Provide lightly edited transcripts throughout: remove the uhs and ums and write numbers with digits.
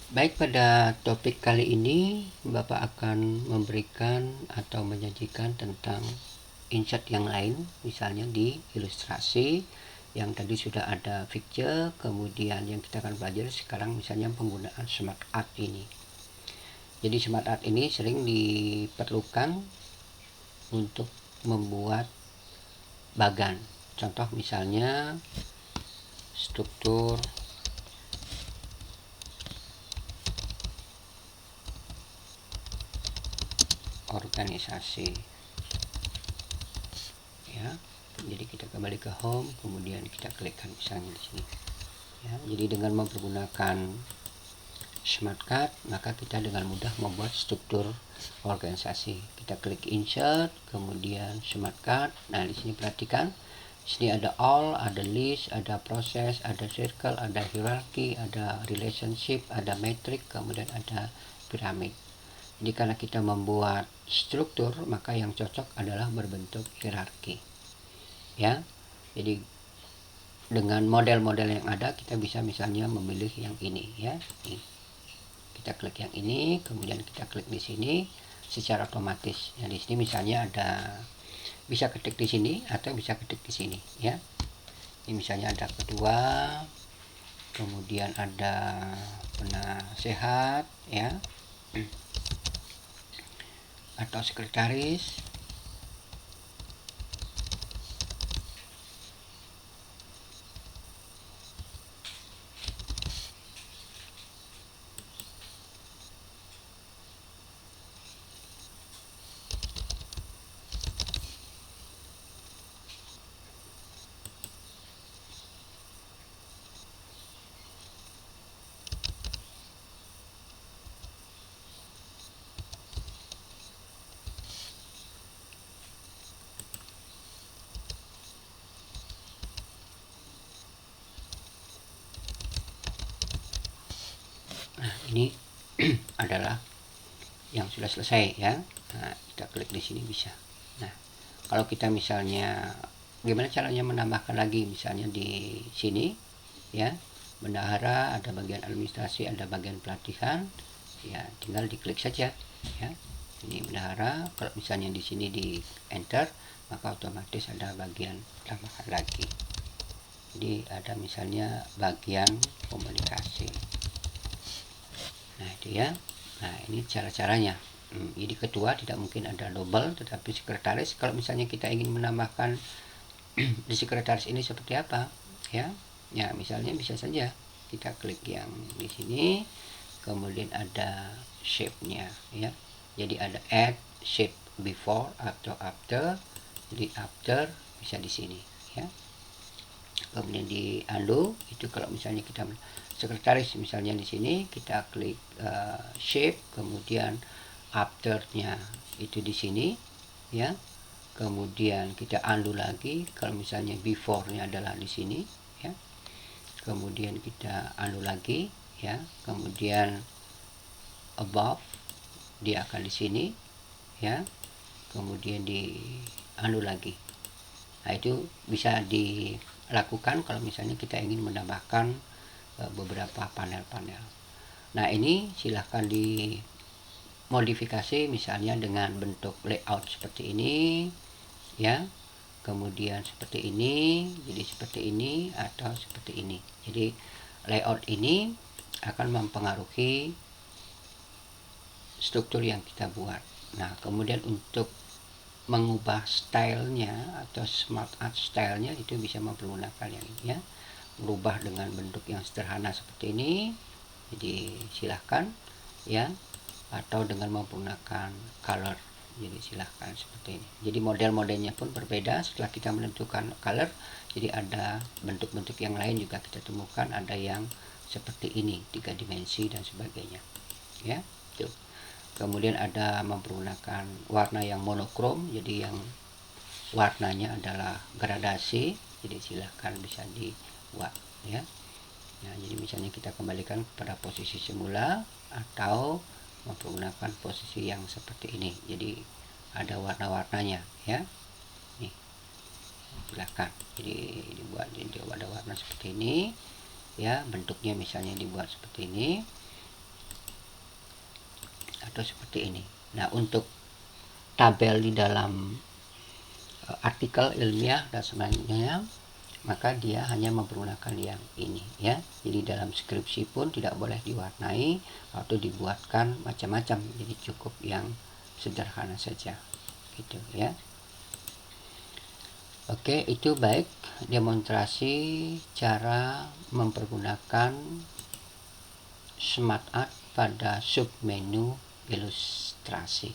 Baik, pada topik kali ini Bapak akan memberikan atau menyajikan tentang insert yang lain, misalnya di ilustrasi yang tadi sudah ada picture, kemudian yang kita akan pelajari sekarang misalnya penggunaan smart art ini. Jadi smart art ini sering diperlukan untuk membuat bagan. Contoh misalnya struktur organisasi, ya. Jadi kita kembali ke home, kemudian kita klikkan misalnya di sini, ya. Jadi dengan mempergunakan smart card maka kita dengan mudah membuat struktur organisasi. Kita klik insert, kemudian smart card. Nah, di sini perhatikan, di sini ada all, ada list, ada proses, ada circle, ada hierarchy, ada relationship, ada metric, kemudian ada piramid. Jadi karena kita membuat struktur, maka yang cocok adalah berbentuk hierarki, ya. Jadi dengan model-model yang ada kita bisa misalnya memilih yang ini, ya. Kita klik yang ini, kemudian kita klik di sini secara otomatis. Nah, di sini misalnya ada bisa ketik di sini atau bisa ketik di sini, ya. Ini misalnya ada kedua, kemudian ada penasehat, ya, atau sekretaris. Nah, ini adalah yang sudah selesai, ya. Nah, kita klik di sini bisa. Nah, kalau kita misalnya gimana caranya menambahkan lagi, misalnya di sini, ya, bendahara, ada bagian administrasi, ada bagian pelatihan, ya, tinggal diklik saja, ya. Ini bendahara. Kalau misalnya di sini di enter, maka otomatis ada bagian tambahan lagi. Jadi ada misalnya bagian komunikasi. Nah, itu ya. Nah, ini cara-caranya. Jadi ketua tidak mungkin ada double, tetapi sekretaris kalau misalnya kita ingin menambahkan di sekretaris ini seperti apa, ya. Ya, misalnya bisa saja kita klik yang di sini, kemudian ada shape-nya, ya. Jadi ada add shape before atau after. Jadi after bisa di sini, ya. Kemudian di undo itu kalau misalnya kita sekretaris, misalnya di sini kita klik shape, kemudian afternya itu di sini, ya. Kemudian kita undo lagi kalau misalnya before-nya adalah di sini, ya. Kemudian kita undo lagi, ya. Kemudian above dia akan di sini, ya. Kemudian di undo lagi. Nah, itu bisa dilakukan kalau misalnya kita ingin menambahkan beberapa panel-panel. Nah, ini silahkan dimodifikasi misalnya dengan bentuk layout seperti ini, ya. Kemudian seperti ini, jadi seperti ini atau seperti ini. Jadi layout ini akan mempengaruhi struktur yang kita buat. Nah, kemudian untuk mengubah stylenya atau smart art stylenya itu bisa mempergunakan yang ini, ya. Berubah dengan bentuk yang sederhana seperti ini, jadi silahkan, ya. Atau dengan menggunakan color, jadi silahkan seperti ini. Jadi model-modelnya pun berbeda setelah kita menentukan color. Jadi ada bentuk-bentuk yang lain juga kita temukan, ada yang seperti ini 3 dimensi dan sebagainya, ya. Tuh. Kemudian ada mempergunakan warna yang monokrom, jadi yang warnanya adalah gradasi, jadi silahkan bisa dibuat, ya. Nah, jadi misalnya kita kembalikan pada posisi semula atau mempergunakan posisi yang seperti ini, jadi ada warna-warnanya, ya. Nih, silahkan jadi dibuat, jadi ada warna seperti ini, ya. Bentuknya misalnya dibuat seperti ini, atau seperti ini. Nah, untuk tabel di dalam artikel ilmiah dan sebagainya, maka dia hanya menggunakan yang ini ya. Jadi dalam skripsi pun tidak boleh diwarnai atau dibuatkan macam-macam, jadi cukup yang sederhana saja gitu ya. Oke, itu baik demonstrasi cara mempergunakan Smart Art pada submenu ilustrasi.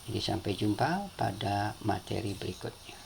Jadi sampai jumpa pada materi berikutnya.